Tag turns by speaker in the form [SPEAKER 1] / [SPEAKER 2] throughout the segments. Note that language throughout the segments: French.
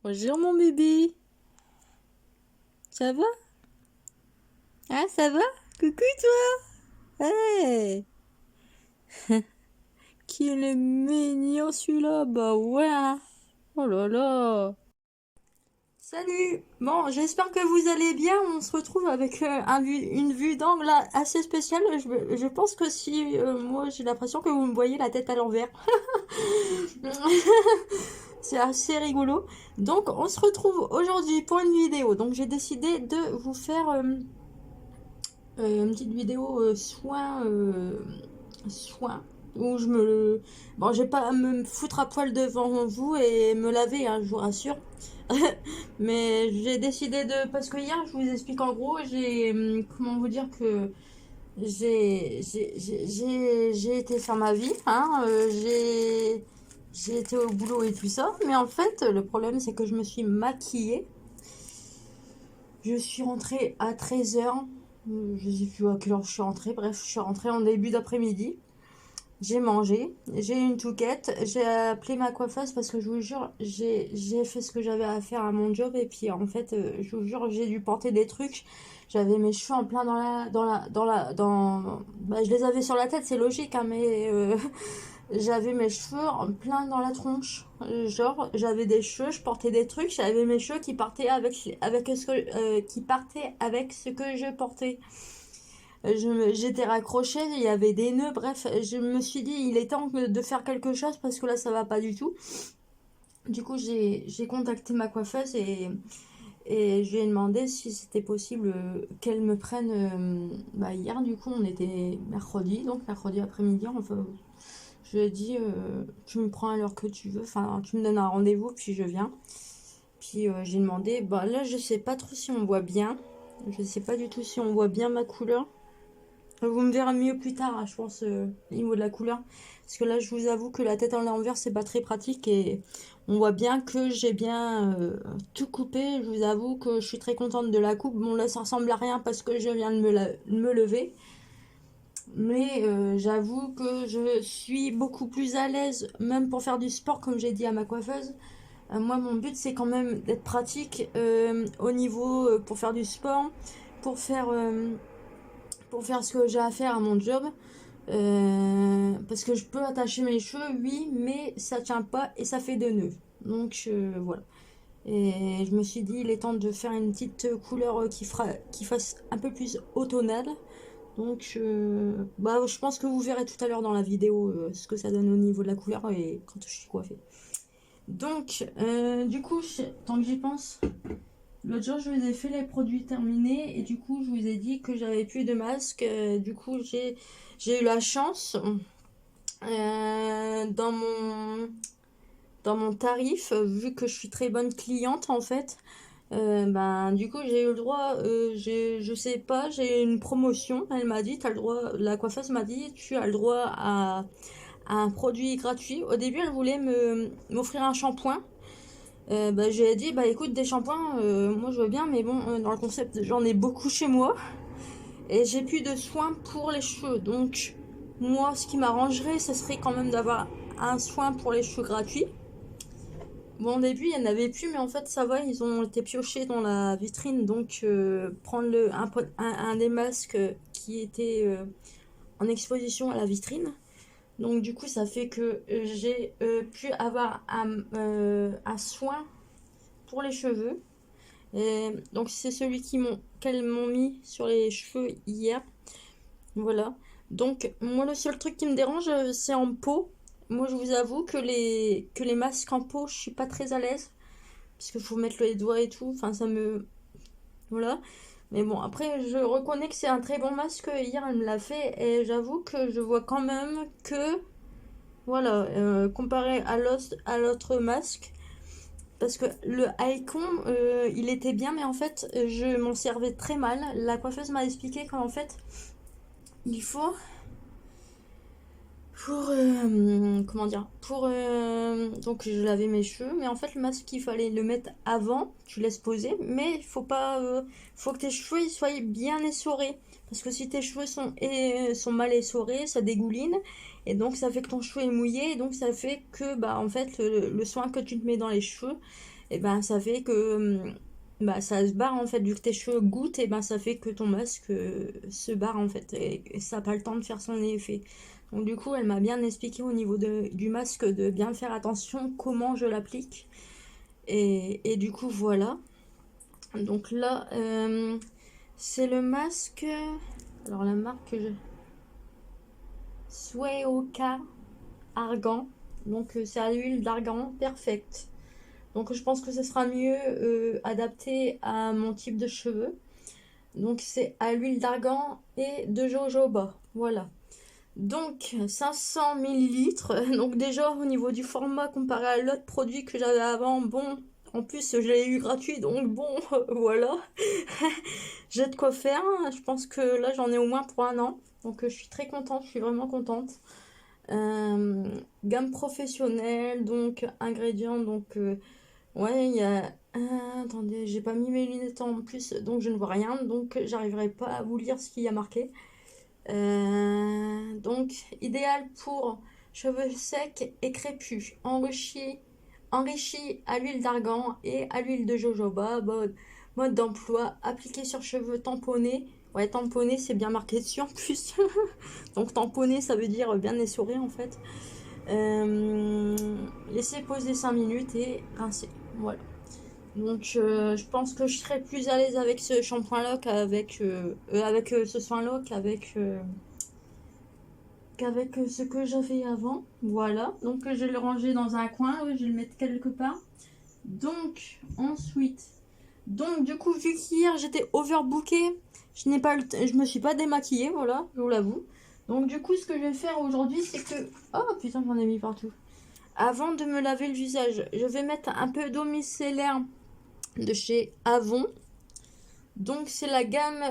[SPEAKER 1] Bonjour mon bébé. Ça va? Ah, ça va? Coucou toi. Hey. Qu'il est mignon celui-là. Bah ouais, hein. Oh là là. Salut. Bon, j'espère que vous allez bien. On se retrouve avec une vue d'angle là, assez spéciale. Je pense que si moi j'ai l'impression que vous me voyez la tête à l'envers. C'est assez rigolo. Donc on se retrouve aujourd'hui pour une vidéo. Donc j'ai décidé de vous faire une petite vidéo soin où je me bon, j'ai pas à me foutre à poil devant vous et me laver, hein, je vous rassure. Mais j'ai décidé de, parce que hier je vous explique en gros, j'ai comment vous dire que j'ai été faire ma vie, hein, j'ai été au boulot et tout ça, mais en fait le problème c'est que je me suis maquillée. Je suis rentrée à 13 h. Je sais plus à quelle heure je suis rentrée. Bref, je suis rentrée en début d'après-midi. J'ai mangé, j'ai eu une touquette, j'ai appelé ma coiffeuse parce que je vous jure, j'ai fait ce que j'avais à faire à mon job et puis en fait, je vous jure, j'ai dû porter des trucs. J'avais mes cheveux en plein bah, je les avais sur la tête, c'est logique, hein, mais j'avais mes cheveux en plein dans la tronche. Genre, j'avais des cheveux, je portais des trucs, j'avais mes cheveux qui partaient qui partaient avec ce que je portais. J'étais raccrochée, il y avait des nœuds, bref, je me suis dit, il est temps de faire quelque chose parce que là, ça va pas du tout. Du coup, j'ai contacté ma coiffeuse et je lui ai demandé si c'était possible qu'elle me prenne. Bah, hier, du coup, on était mercredi, donc mercredi après-midi, enfin, je lui ai dit, tu me prends à l'heure que tu veux, enfin, tu me donnes un rendez-vous, puis je viens. Puis j'ai demandé, bah là, je sais pas trop si on voit bien. Je sais pas du tout si on voit bien ma couleur. Vous me verrez mieux plus tard, hein, je pense, au niveau de la couleur. Parce que là, je vous avoue que la tête à l'envers, c'est pas très pratique. Et on voit bien que j'ai bien tout coupé. Je vous avoue que je suis très contente de la coupe. Bon, là, ça ressemble à rien parce que je viens de me lever. Mais j'avoue que je suis beaucoup plus à l'aise, même pour faire du sport, comme j'ai dit à ma coiffeuse. Moi, mon but, c'est quand même d'être pratique au niveau pour faire du sport, pour faire, euh, pour faire ce que j'ai à faire à mon job. Parce que je peux attacher mes cheveux, oui, mais ça tient pas et ça fait des nœuds. Donc voilà. Et je me suis dit, il est temps de faire une petite couleur qui fasse un peu plus automnale. Donc bah, je pense que vous verrez tout à l'heure dans la vidéo ce que ça donne au niveau de la couleur et quand je suis coiffée. Donc, du coup, tant que j'y pense, l'autre jour, je vous ai fait les produits terminés et du coup, je vous ai dit que j'avais plus de masque. Du coup, j'ai eu la chance dans mon tarif, vu que je suis très bonne cliente en fait. Ben, du coup, j'ai eu le droit, je sais pas, j'ai eu une promotion. Elle m'a dit, t'as le droit, la coiffeuse m'a dit, tu as le droit à un produit gratuit. Au début, elle voulait m'offrir un shampoing. Bah, j'ai dit, bah écoute, des shampoings, moi je veux bien, mais bon, dans le concept, j'en ai beaucoup chez moi. Et j'ai plus de soins pour les cheveux. Donc, moi, ce qui m'arrangerait, ce serait quand même d'avoir un soin pour les cheveux gratuit. Bon, au début, il n'y en avait plus, mais en fait, ça va, ils ont été piochés dans la vitrine. Donc, prendre un des masques qui était en exposition à la vitrine. Donc, du coup, ça fait que j'ai pu avoir un soin pour les cheveux. Et donc c'est celui qu'elles m'ont mis sur les cheveux hier. Voilà. Donc moi le seul truc qui me dérange c'est en peau. Moi je vous avoue que les masques en peau je suis pas très à l'aise. Parce qu'il faut mettre les doigts et tout. Enfin ça me... Voilà. Mais bon après je reconnais que c'est un très bon masque. Hier elle me l'a fait et j'avoue que je vois quand même que... Voilà. Comparé à l'autre masque. Parce que le Icon, il était bien, mais en fait, je m'en servais très mal. La coiffeuse m'a expliqué qu'en fait, il faut comment dire, donc je lavais mes cheveux, mais en fait le masque il fallait le mettre avant, tu laisses poser, mais il faut pas, faut que tes cheveux ils soient bien essorés, parce que si tes cheveux sont mal essorés, ça dégouline, et donc ça fait que ton cheveu est mouillé, et donc ça fait que bah en fait le soin que tu te mets dans les cheveux, et ben ça fait que bah, ça se barre en fait, vu que tes cheveux goûtent, et ben ça fait que ton masque se barre en fait, et ça n'a pas le temps de faire son effet. Donc du coup, elle m'a bien expliqué au niveau du masque de bien faire attention comment je l'applique. Et du coup, voilà. Donc là, c'est le masque. Alors la marque que je. Sueoka Argan. Donc c'est à l'huile d'argan perfect. Donc je pense que ce sera mieux adapté à mon type de cheveux. Donc c'est à l'huile d'argan et de jojoba. Voilà. Donc 500 millilitres. Donc déjà au niveau du format comparé à l'autre produit que j'avais avant, bon, en plus je l'ai eu gratuit, donc bon, voilà. J'ai de quoi faire. Je pense que là j'en ai au moins pour un an. Donc je suis très contente, je suis vraiment contente. Gamme professionnelle, donc ingrédients, donc ouais, il y a... attendez, j'ai pas mis mes lunettes en plus, donc je ne vois rien, donc j'arriverai pas à vous lire ce qu'il y a marqué. Donc, idéal pour cheveux secs et crépus, enrichi à l'huile d'argan et à l'huile de jojoba. Mode d'emploi, appliqué sur cheveux tamponnés. Ouais, tamponné, c'est bien marqué dessus en plus. Donc, tamponné, ça veut dire bien essoré en fait. Laisser poser 5 minutes et rincer. Voilà. Donc je pense que je serai plus à l'aise avec ce shampoing-là avec ce soin-là qu'avec ce que j'avais avant. Voilà. Donc je vais le ranger dans un coin, je vais le mettre quelque part. Donc ensuite, donc du coup vu qu'hier j'étais overbookée, je me suis pas démaquillée, voilà, je vous l'avoue. Donc du coup ce que je vais faire aujourd'hui c'est que... Oh putain j'en ai mis partout. Avant de me laver le visage, je vais mettre un peu d'eau micellaire de chez Avon. Donc c'est la gamme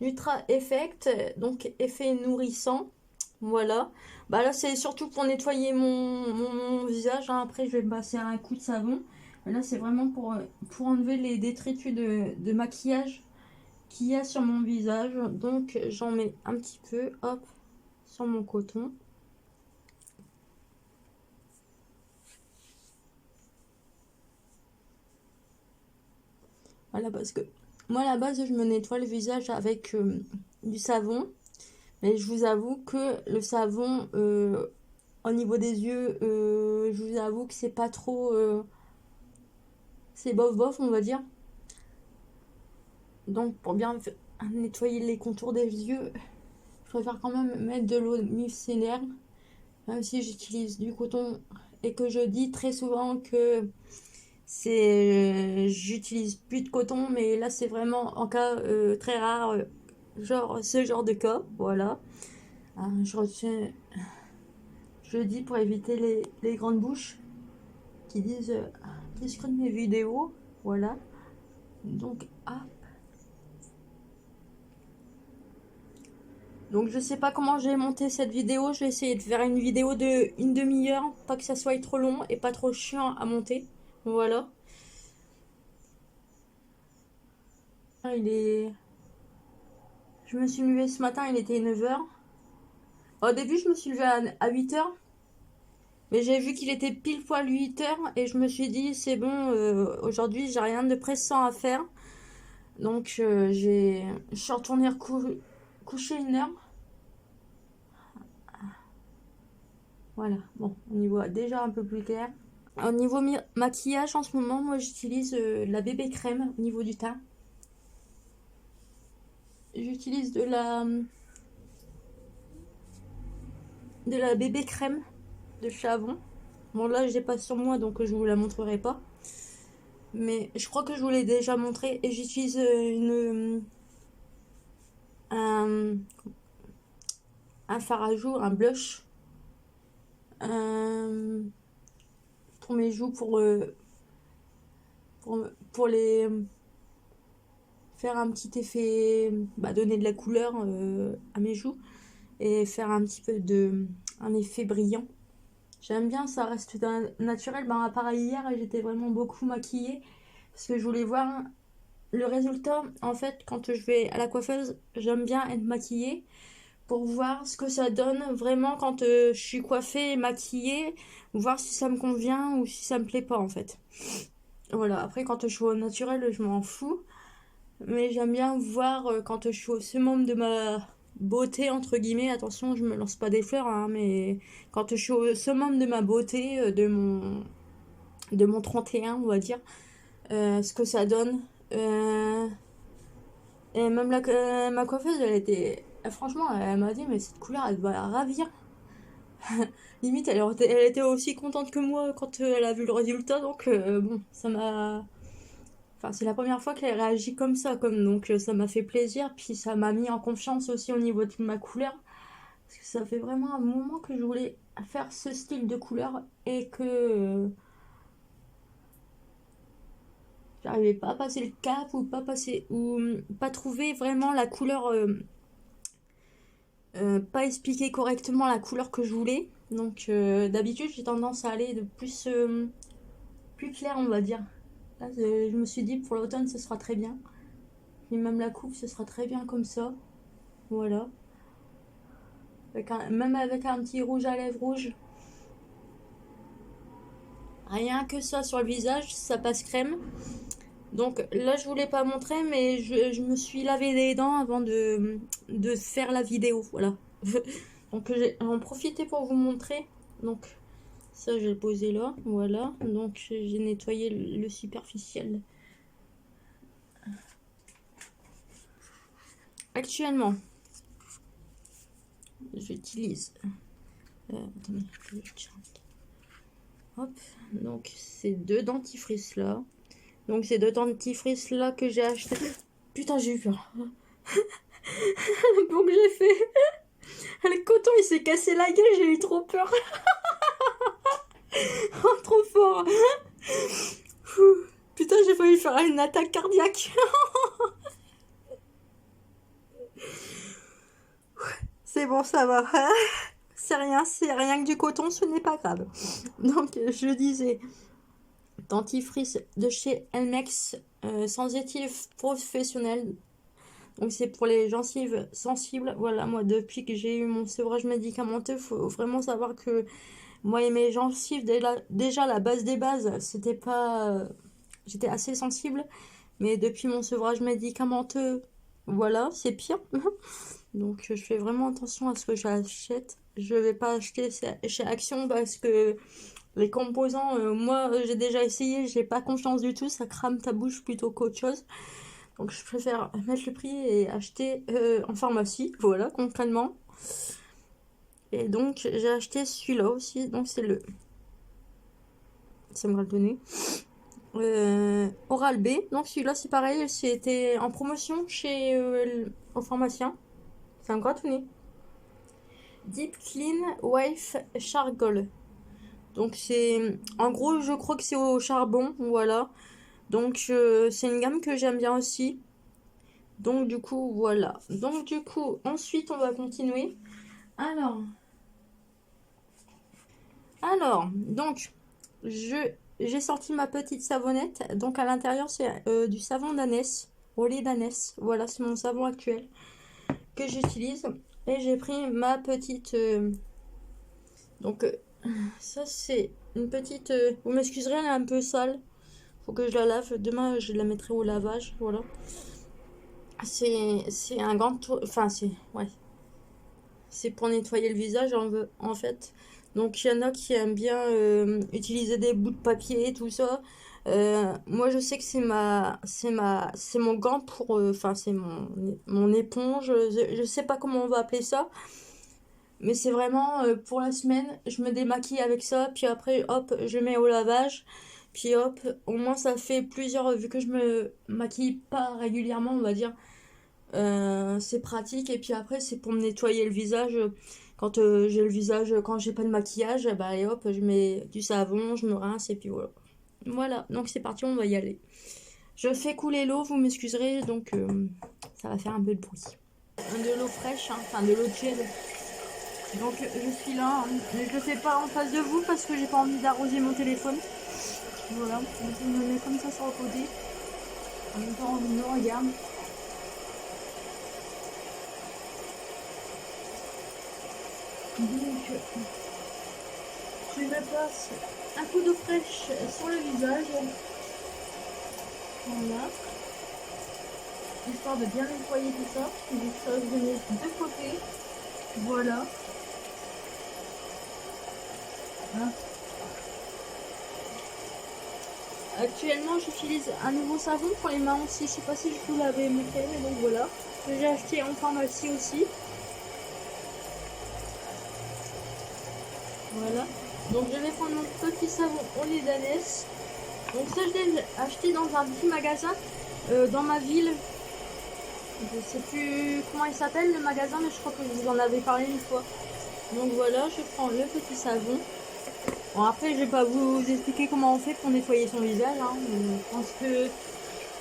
[SPEAKER 1] Nutra Effect, donc effet nourrissant. Voilà. Bah là c'est surtout pour nettoyer mon visage, hein. Après je vais me passer un coup de savon. Mais là c'est vraiment pour enlever les détritus de maquillage qu'il y a sur mon visage. Donc j'en mets un petit peu, hop, sur mon coton. Voilà, parce que moi, à la base, je me nettoie le visage avec du savon. Mais je vous avoue que le savon, au niveau des yeux, je vous avoue que c'est pas trop... c'est bof bof, on va dire. Donc, pour bien nettoyer les contours des yeux, je préfère quand même mettre de l'eau micellaire. Même si j'utilise du coton et que je dis très souvent que j'utilise plus de coton, mais là c'est vraiment en cas très rare, genre ce genre de cas, voilà. Je retiens, je dis pour éviter les grandes bouches qui disent qui scrutent mes vidéos, voilà. Donc donc je sais pas comment j'ai monté cette vidéo, je vais essayer de faire une vidéo de une demi-heure, pas que ça soit trop long et pas trop chiant à monter, voilà. Il est... Je me suis levée ce matin, il était 9h. Au début, je me suis levée à 8h. Mais j'ai vu qu'il était pile poil 8h. Et je me suis dit, c'est bon, aujourd'hui, j'ai rien de pressant à faire. Donc, je suis retournée coucher 1h. Voilà, bon, on y voit déjà un peu plus clair. Au niveau maquillage, en ce moment, moi, j'utilise la bébé crème au niveau du teint. J'utilise de la bébé crème de Chavon. Bon là je l'ai pas sur moi donc je vous la montrerai pas. Mais je crois que je vous l'ai déjà montré et j'utilise un, un fard à joues, un blush pour mes joues pour les faire un petit effet, bah, donner de la couleur à mes joues et faire un petit peu un effet brillant. J'aime bien, ça reste naturel. Ben, à part hier, j'étais vraiment beaucoup maquillée parce que je voulais voir le résultat. En fait, quand je vais à la coiffeuse, j'aime bien être maquillée pour voir ce que ça donne vraiment quand je suis coiffée et maquillée, voir si ça me convient ou si ça me plaît pas en fait. Voilà, après quand je suis au naturel, je m'en fous, mais j'aime bien voir quand je suis au summum de ma beauté, entre guillemets, attention, je me lance pas des fleurs, hein, mais quand je suis au summum de ma beauté, de mon 31, on va dire, ce que ça donne. Et même ma coiffeuse, franchement, elle m'a dit, mais cette couleur, elle va la ravir. Limite, elle était aussi contente que moi quand elle a vu le résultat, donc bon, ça m'a. Enfin, c'est la première fois qu'elle réagit comme ça, donc ça m'a fait plaisir, puis ça m'a mis en confiance aussi au niveau de ma couleur, parce que ça fait vraiment un moment que je voulais faire ce style de couleur et que j'arrivais pas à passer le cap ou pas trouver vraiment la couleur, pas expliquer correctement la couleur que je voulais. Donc d'habitude j'ai tendance à aller de plus clair, on va dire. Là, je me suis dit pour l'automne ce sera très bien. Et même la coupe ce sera très bien comme ça. Voilà. Même avec un petit rouge à lèvres rouge. Rien que ça sur le visage, ça passe crème. Donc là, je voulais pas montrer, mais je me suis lavé les dents avant de faire la vidéo. Voilà. Donc j'en profité pour vous montrer. Donc ça, je vais le poser là. Voilà. Donc j'ai nettoyé le superficiel. Actuellement, j'utilise. Attendez, hop. Donc ces deux dentifrices là. Donc ces deux dentifrices là que j'ai acheté. Putain, j'ai eu peur. Donc j'ai fait. Le coton il s'est cassé la gueule, j'ai eu trop peur. Oh, trop fort. Putain, j'ai failli faire une attaque cardiaque. C'est bon, ça va. C'est rien que du coton, ce n'est pas grave. Donc je disais, dentifrice de chez Elmex, sensitif professionnel. Donc c'est pour les gencives sensibles. Voilà, moi depuis que j'ai eu mon sevrage médicamenteux, faut vraiment savoir que moi et mes gencives, déjà la base des bases, c'était pas... J'étais assez sensible. Mais depuis mon sevrage médicamenteux, voilà, c'est pire. Donc je fais vraiment attention à ce que j'achète. Je vais pas acheter chez Action parce que les composants, moi j'ai déjà essayé, j'ai pas confiance du tout, ça crame ta bouche plutôt qu'autre chose. Donc je préfère mettre le prix et acheter en pharmacie, voilà, concrètement. Et donc j'ai acheté celui-là aussi, donc c'est le... Ça me va le donner. Oral B, donc celui-là c'est pareil, c'était en promotion chez au pharmacien. C'est un gratounet. Deep Clean Wave Charcoal. Donc c'est... En gros, je crois que c'est au charbon, voilà. Donc c'est une gamme que j'aime bien aussi. Donc du coup, voilà. Donc du coup, ensuite on va continuer. Alors, donc, j'ai sorti ma petite savonnette. Donc à l'intérieur, c'est du savon d'ânesse, au lait d'ânesse. Voilà, c'est mon savon actuel que j'utilise. Et j'ai pris ma petite... donc, ça c'est une petite... vous m'excuserez, elle est un peu sale. Faut que je la lave. Demain, je la mettrai au lavage. Voilà. C'est un grand... Enfin, c'est... Ouais. C'est pour nettoyer le visage, en fait. Donc, il y en a qui aiment bien utiliser des bouts de papier et tout ça. Moi, je sais que c'est mon gant pour... Enfin, c'est mon éponge. Je sais pas comment on va appeler ça. Mais c'est vraiment pour la semaine, je me démaquille avec ça, puis après, hop, je mets au lavage. Puis hop, au moins ça fait plusieurs, vu que je me maquille pas régulièrement, on va dire, c'est pratique. Et puis après, c'est pour me nettoyer le visage. Quand j'ai le visage, quand j'ai pas de maquillage, bah et hop, je mets du savon, je me rince et puis voilà. Voilà, donc c'est parti, on va y aller. Je fais couler l'eau, vous m'excuserez, donc ça va faire un peu de bruit. De l'eau fraîche, hein, enfin de l'eau tiède. Donc je suis là, hein, mais je le fais pas en face de vous parce que j'ai pas envie d'arroser mon téléphone. Voilà, donc je me mets comme ça sur le côté. En même temps, on me regarde. Donc, je me passe un coup d'eau fraîche sur le visage. Voilà. Histoire de bien nettoyer tout ça. Donc ça, je mets de côté. Voilà. Hein. Actuellement, j'utilise un nouveau savon pour les mains aussi. Je sais pas si je vous l'avais montré, mais donc voilà. Que j'ai acheté en pharmacie aussi. Voilà. Donc je vais prendre mon petit savon au lait d'ânesse. Donc ça, je l'ai acheté dans un petit magasin dans ma ville. Je sais plus comment il s'appelle le magasin, mais je crois que vous en avez parlé une fois. Donc voilà, je prends le petit savon. Bon, après, je vais pas vous expliquer comment on fait pour nettoyer son visage. Hein. Je pense que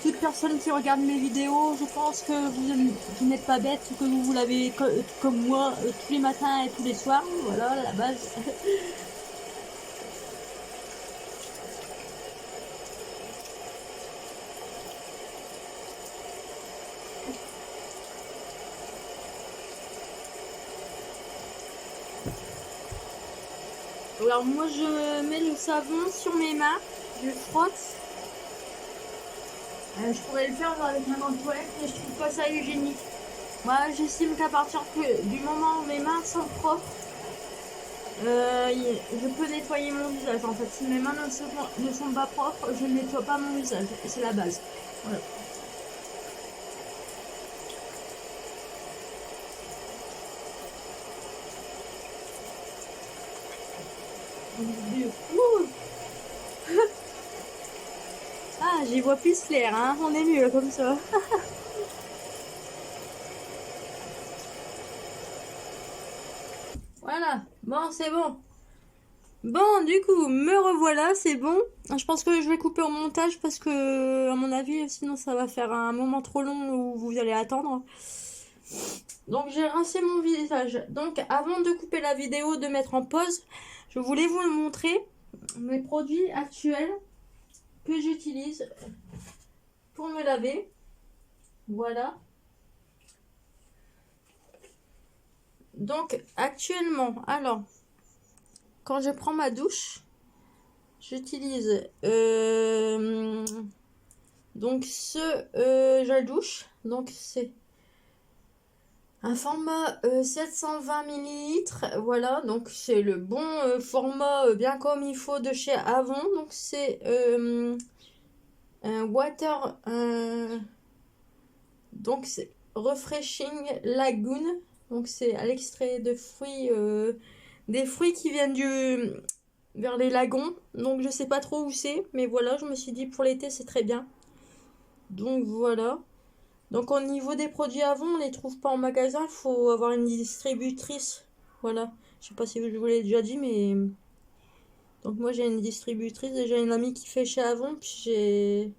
[SPEAKER 1] toute personne qui regarde mes vidéos, je pense que vous n'êtes pas bête, que vous l'avez comme moi tous les matins et tous les soirs. Voilà, la base. Alors moi, je mets le savon sur mes mains, je frotte. Je pourrais le faire avec un antoine, mais je trouve pas ça hygiénique. Moi, j'estime qu'à partir du moment où mes mains sont propres, je peux nettoyer mon visage. En fait, si mes mains ne sont pas propres, je ne nettoie pas mon visage. C'est la base. Voilà. Ouh. Ah, j'y vois plus clair, hein. On est mieux comme ça. Voilà. Bon, c'est bon. Bon, du coup, me revoilà, c'est bon. Je pense que je vais couper au montage parce que, à mon avis, sinon ça va faire un moment trop long où vous allez attendre. Donc, j'ai rincé mon visage. Donc, avant de couper la vidéo, de mettre en pause, je voulais vous montrer mes produits actuels que j'utilise pour me laver. Voilà. Donc, actuellement, alors, quand je prends ma douche, j'utilise donc ce gel douche. Donc c'est un format 720 millilitres. Voilà, donc c'est le bon format bien comme il faut de chez Avon. Donc c'est un water. Donc c'est Refreshing Lagoon. Donc c'est à l'extrait de fruits. Des fruits qui viennent vers les lagons. Donc je sais pas trop où c'est. Mais voilà, je me suis dit pour l'été c'est très bien. Donc voilà. Donc au niveau des produits Avon, on les trouve pas en magasin. Il faut avoir une distributrice. Voilà. Je sais pas si je vous l'ai déjà dit, mais... Donc moi j'ai une distributrice. Déjà une amie qui fait chez Avon. Puis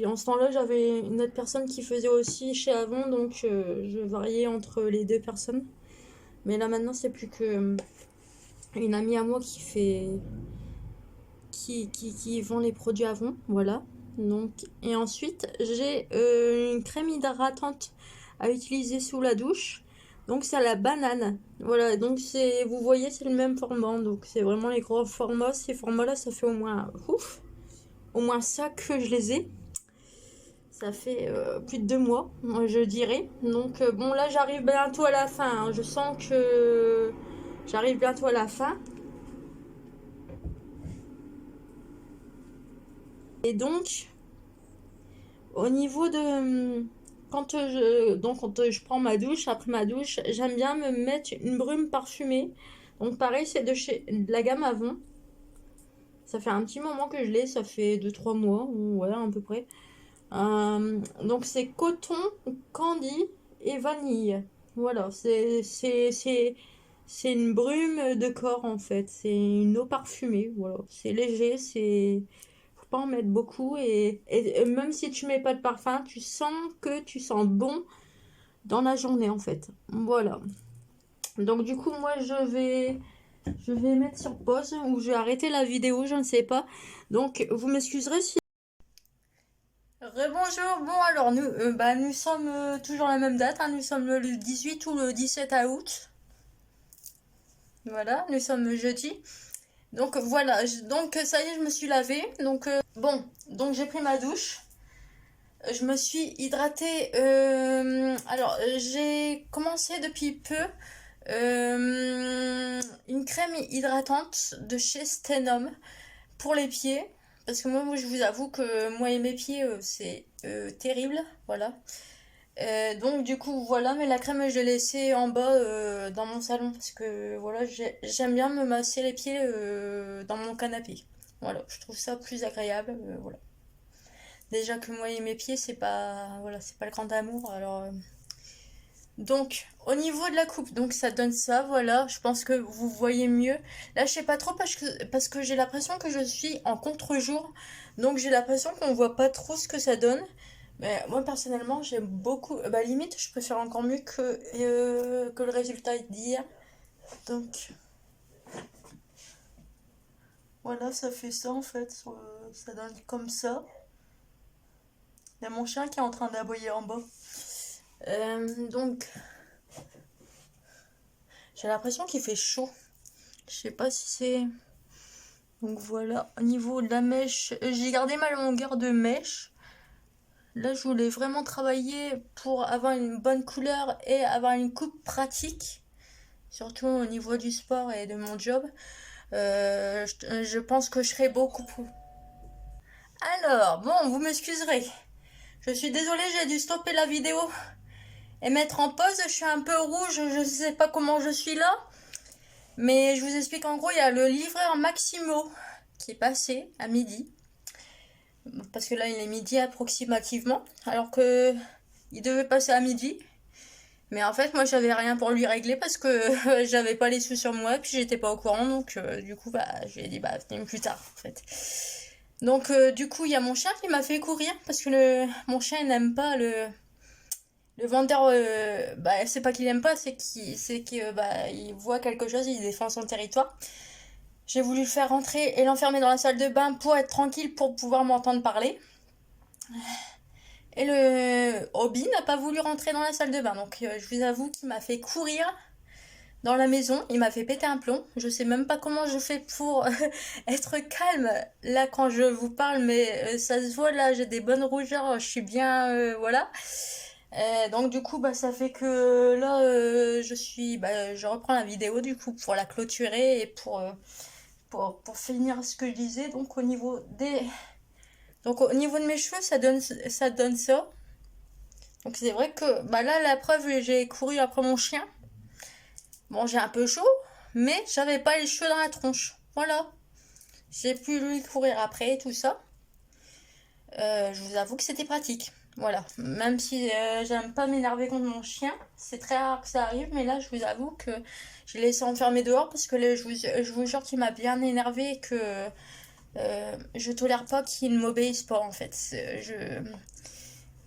[SPEAKER 1] en ce temps-là, j'avais une autre personne qui faisait aussi chez Avon. Donc je variais entre les deux personnes. Mais là maintenant, c'est plus que une amie à moi qui fait qui vend les produits Avon, voilà. Donc, et ensuite, j'ai une crème hydratante à utiliser sous la douche. Donc, c'est à la banane. Voilà, donc c'est, vous voyez, c'est le même format. Donc, c'est vraiment les gros formats. Ces formats-là, ça fait au moins ça que je les ai. Ça fait plus de 2 mois, moi, je dirais. Donc, bon, là, j'arrive bientôt à la fin. Hein. Je sens que j'arrive bientôt à la fin. Et donc, au niveau de... quand je prends ma douche, après ma douche, j'aime bien me mettre une brume parfumée. Donc pareil, c'est de la gamme Avon. Ça fait un petit moment que je l'ai, ça fait 2-3 mois, ouais, à peu près. Donc c'est coton, candy et vanille. Voilà, c'est une brume de corps en fait. C'est une eau parfumée, voilà. C'est léger, c'est... Faut pas en mettre beaucoup et même si tu mets pas de parfum, tu sens que tu sens bon dans la journée en fait. Voilà. Donc du coup, moi je vais mettre sur pause ou je vais arrêter la vidéo, je ne sais pas. Donc vous m'excuserez si... Rebonjour, bon alors nous sommes toujours la même date, hein, nous sommes le 18 ou le 17 août. Voilà, nous sommes jeudi. Donc voilà, donc ça y est, je me suis lavée. Donc bon, donc j'ai pris ma douche. Je me suis hydratée. Alors j'ai commencé depuis peu une crème hydratante de chez Stenum pour les pieds. Parce que moi, je vous avoue que moi et mes pieds, c'est terrible. Voilà. Donc du coup voilà, mais la crème je l'ai laissée en bas dans mon salon parce que voilà, j'aime bien me masser les pieds dans mon canapé. Voilà, je trouve ça plus agréable. Voilà. Déjà que moi et mes pieds c'est pas voilà, c'est pas le grand amour. Alors donc au niveau de la coupe, donc ça donne ça. Voilà, je pense que vous voyez mieux. Là je sais pas trop parce que j'ai l'impression que je suis en contre-jour, donc j'ai l'impression qu'on voit pas trop ce que ça donne. Mais moi personnellement j'aime beaucoup, bah limite je préfère encore mieux que le résultat d'hier. Donc voilà, ça fait ça en fait, ça donne comme ça. Il y a mon chien qui est en train d'aboyer en bas. Donc j'ai l'impression qu'il fait chaud. Je sais pas si c'est... Donc voilà, au niveau de la mèche, j'ai gardé ma longueur de mèche. Là je voulais vraiment travailler pour avoir une bonne couleur et avoir une coupe pratique. Surtout au niveau du sport et de mon job. Je pense que je serai beaucoup plus. Alors, bon, vous m'excuserez. Je suis désolée, j'ai dû stopper la vidéo et mettre en pause. Je suis un peu rouge, je ne sais pas comment je suis là. Mais je vous explique en gros, il y a le livreur Maximo qui est passé à midi. Parce que là, il est midi approximativement. Alors que il devait passer à midi. Mais en fait, moi, j'avais rien pour lui régler parce que j'avais pas les sous sur moi, puis j'étais pas au courant. Donc, du coup, bah, je lui ai dit, bah, venez plus tard, en fait. Donc, du coup, il y a mon chien qui m'a fait courir parce que mon chien il n'aime pas le vendeur. Bah, c'est pas qu'il aime pas, c'est que bah, il voit quelque chose, il défend son territoire. J'ai voulu le faire rentrer et l'enfermer dans la salle de bain pour être tranquille, pour pouvoir m'entendre parler. Et le Hobby n'a pas voulu rentrer dans la salle de bain. Donc, je vous avoue qu'il m'a fait courir dans la maison. Il m'a fait péter un plomb. Je sais même pas comment je fais pour être calme là quand je vous parle, mais ça se voit là, j'ai des bonnes rougeurs, je suis bien, voilà. Donc du coup, bah ça fait que là, je reprends la vidéo du coup pour la clôturer et pour finir ce que je disais. Donc au niveau de mes cheveux, ça donne ça. Donc c'est vrai que bah là, la preuve, j'ai couru après mon chien. Bon, j'ai un peu chaud, mais j'avais pas les cheveux dans la tronche. Voilà. J'ai pu lui courir après et tout ça. Je vous avoue que c'était pratique. Voilà. Même si j'aime pas m'énerver contre mon chien, c'est très rare que ça arrive, mais là, je vous avoue que je l'ai laissé enfermer dehors parce que là, je vous jure qu'il m'a bien énervé et que je tolère pas qu'il ne m'obéisse pas en fait.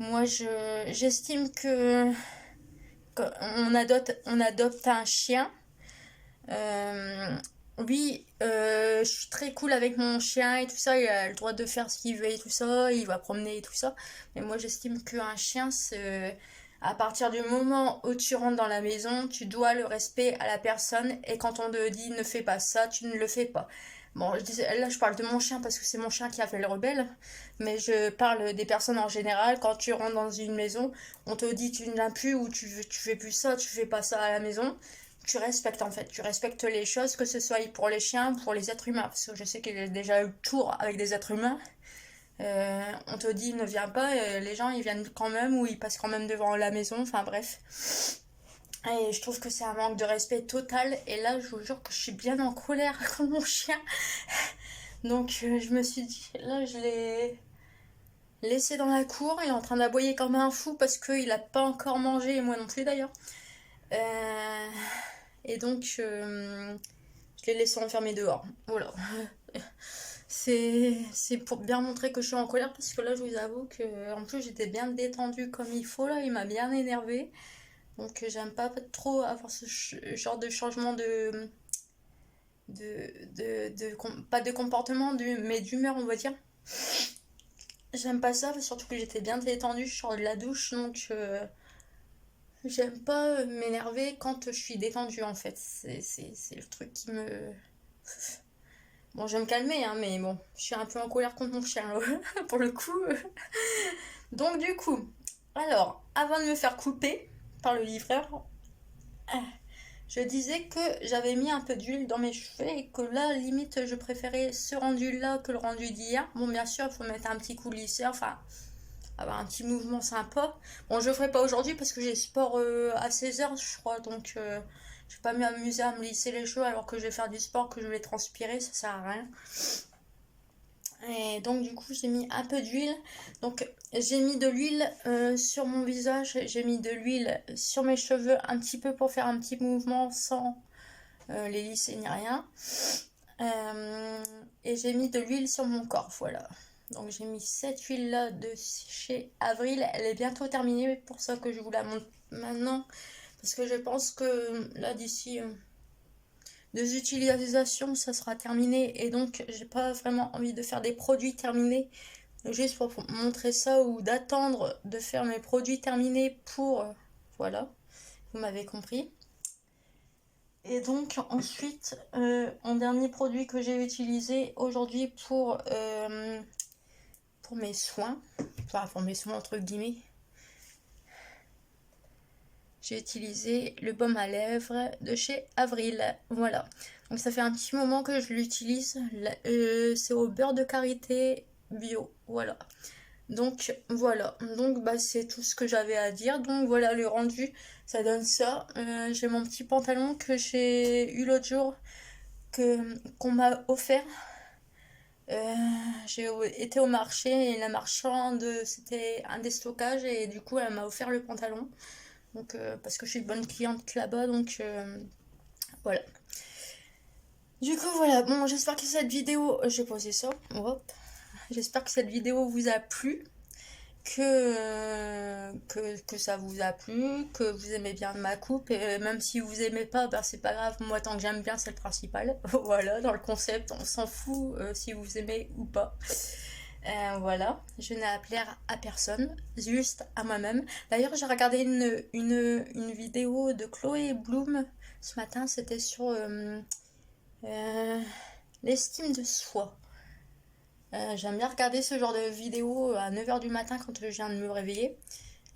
[SPEAKER 1] Moi, j'estime que quand on adopte un chien. Euh, oui, je suis très cool avec mon chien et tout ça. Il a le droit de faire ce qu'il veut et tout ça. Il va promener et tout ça. Mais moi, j'estime qu'un chien, c'est à partir du moment où tu rentres dans la maison, tu dois le respect à la personne. Et quand on te dit ne fais pas ça, tu ne le fais pas. Bon, là, je parle de mon chien parce que c'est mon chien qui a fait le rebelle. Mais je parle des personnes en général. Quand tu rentres dans une maison, on te dit tu ne l'as plus ou tu fais plus ça, tu fais pas ça à la maison. Tu respectes en fait, tu respectes les choses, que ce soit pour les chiens, pour les êtres humains, parce que je sais qu'il y a déjà eu le tour avec des êtres humains. On te dit ne viens pas, les gens ils viennent quand même ou ils passent quand même devant la maison, enfin bref. Et je trouve que c'est un manque de respect total. Et là, je vous jure que je suis bien en colère contre mon chien. Donc je me suis dit, là je l'ai laissé dans la cour, il est en train d'aboyer comme un fou parce qu'il n'a pas encore mangé, et moi non plus d'ailleurs. Euh, et donc, je l'ai laissé enfermer dehors. Voilà. C'est pour bien montrer que je suis en colère parce que là, je vous avoue que en plus, j'étais bien détendue comme il faut. Là, il m'a bien énervé. Donc, j'aime pas trop avoir ce genre de changement pas de comportement, mais d'humeur, on va dire. J'aime pas ça, surtout que j'étais bien détendue. Je sors de la douche, donc J'aime pas m'énerver quand je suis détendue en fait. C'est le truc qui me... Bon, je vais me calmer, hein, mais bon, je suis un peu en colère contre mon chien, là, pour le coup. Donc du coup, alors, avant de me faire couper par le livreur, je disais que j'avais mis un peu d'huile dans mes cheveux et que là, limite, je préférais ce rendu-là que le rendu d'hier. Bon, bien sûr, il faut mettre un petit coup de lisseur, enfin, avoir un petit mouvement sympa. Bon, je le ferai pas aujourd'hui parce que j'ai sport à 16h, je crois, donc je vais pas m'amuser à me lisser les cheveux alors que je vais faire du sport, que je vais transpirer, ça sert à rien. Et donc du coup j'ai mis un peu d'huile. Donc j'ai mis de l'huile sur mon visage, j'ai mis de l'huile sur mes cheveux un petit peu pour faire un petit mouvement sans les lisser ni rien. Et j'ai mis de l'huile sur mon corps, voilà. Donc j'ai mis cette huile là de chez Avril, elle est bientôt terminée, pour ça que je vous la montre maintenant. Parce que je pense que là d'ici 2 utilisations ça sera terminé et donc j'ai pas vraiment envie de faire des produits terminés juste pour montrer ça ou d'attendre de faire mes produits terminés pour voilà, vous m'avez compris. Et donc ensuite en dernier produit que j'ai utilisé aujourd'hui pour mes soins, enfin pour mes soins entre guillemets, j'ai utilisé le baume à lèvres de chez Avril. Voilà. Donc ça fait un petit moment que je l'utilise. C'est au beurre de karité bio. Voilà. Donc voilà. Donc bah c'est tout ce que j'avais à dire. Donc voilà le rendu. Ça donne ça. J'ai mon petit pantalon que j'ai eu l'autre jour. Qu'on m'a offert. J'ai été au marché et la marchande c'était un déstockage et du coup elle m'a offert le pantalon. Donc, parce que je suis une bonne cliente là-bas, donc voilà. Du coup, voilà. Bon, j'espère que cette vidéo, j'ai posé ça. Hop. J'espère que cette vidéo vous a plu, que ça vous a plu, que vous aimez bien ma coupe. Et même si vous aimez pas, ben, c'est pas grave. Moi, tant que j'aime bien, c'est le principal. Voilà, dans le concept, on s'en fout si vous aimez ou pas. Voilà, je n'ai à plaire à personne, juste à moi-même. D'ailleurs, j'ai regardé une vidéo de Chloé Bloom ce matin, c'était sur euh, l'estime de soi. J'aime bien regarder ce genre de vidéo à 9h du matin quand je viens de me réveiller.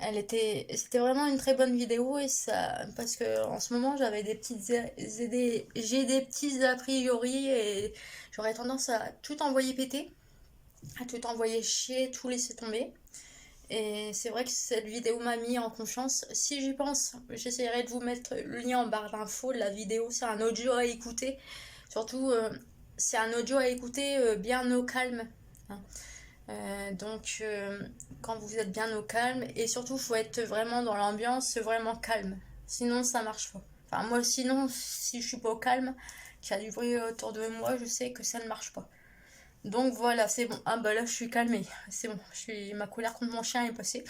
[SPEAKER 1] C'était vraiment une très bonne vidéo et ça, parce que en ce moment j'avais j'ai des petits a priori et j'aurais tendance à tout envoyer péter, à tout envoyer chier, tout laisser tomber. Et c'est vrai que cette vidéo m'a mis en confiance. Si j'y pense, j'essaierai de vous mettre le lien en barre d'infos. La vidéo, c'est un audio à écouter. Surtout, c'est un audio à écouter bien au calme, hein. Donc, quand vous êtes bien au calme, et surtout, il faut être vraiment dans l'ambiance, vraiment calme. Sinon, ça marche pas. Enfin, moi, sinon, si je suis pas au calme, qu'il y a du bruit autour de moi, je sais que ça ne marche pas. Donc voilà, c'est bon. Ah bah là, je suis calmée. C'est bon. Ma colère contre mon chien est passée.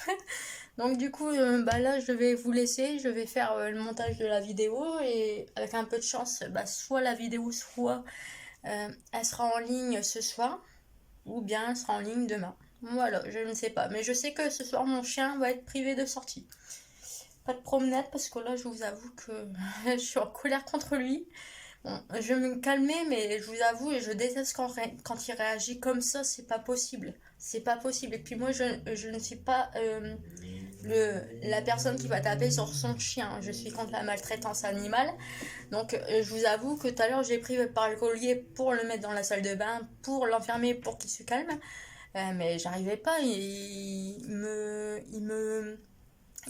[SPEAKER 1] Donc du coup, bah là, je vais vous laisser. Je vais faire le montage de la vidéo. Et avec un peu de chance, bah, soit la vidéo, soit elle sera en ligne ce soir. Ou bien elle sera en ligne demain. Voilà, je ne sais pas. Mais je sais que ce soir, mon chien va être privé de sortie. Pas de promenade parce que là, je vous avoue que je suis en colère contre lui. Bon, je vais me calmer, mais je vous avoue, et je déteste quand il réagit comme ça, c'est pas possible. C'est pas possible. Et puis moi, je ne suis pas la personne qui va taper sur son chien. Je suis contre la maltraitance animale. Donc, je vous avoue que tout à l'heure, j'ai pris par le collier pour le mettre dans la salle de bain, pour l'enfermer, pour qu'il se calme. Mais j'arrivais pas. Il me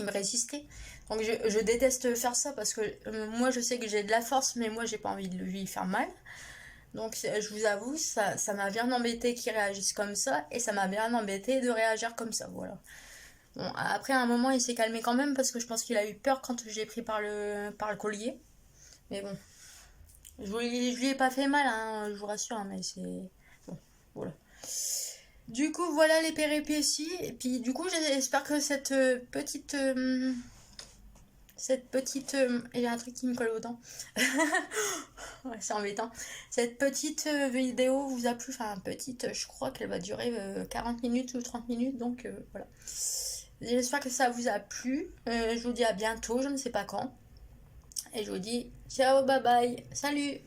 [SPEAKER 1] résistait. Donc je déteste faire ça parce que moi je sais que j'ai de la force, mais moi j'ai pas envie de lui faire mal. Donc je vous avoue, ça m'a bien embêté qu'il réagisse comme ça et ça m'a bien embêté de réagir comme ça. Voilà. Bon, après à un moment il s'est calmé quand même parce que je pense qu'il a eu peur quand j'ai pris par le collier. Mais bon, je lui ai pas fait mal, hein, je vous rassure, hein, mais c'est. Bon, voilà. Du coup, voilà les péripéties. Et puis, du coup, j'espère que il y a un truc qui me colle aux dents. Ouais, c'est embêtant. Cette petite vidéo vous a plu. Enfin, petite, je crois qu'elle va durer 40 minutes ou 30 minutes. Donc, voilà. J'espère que ça vous a plu. Je vous dis à bientôt, je ne sais pas quand. Et je vous dis ciao, bye bye, salut!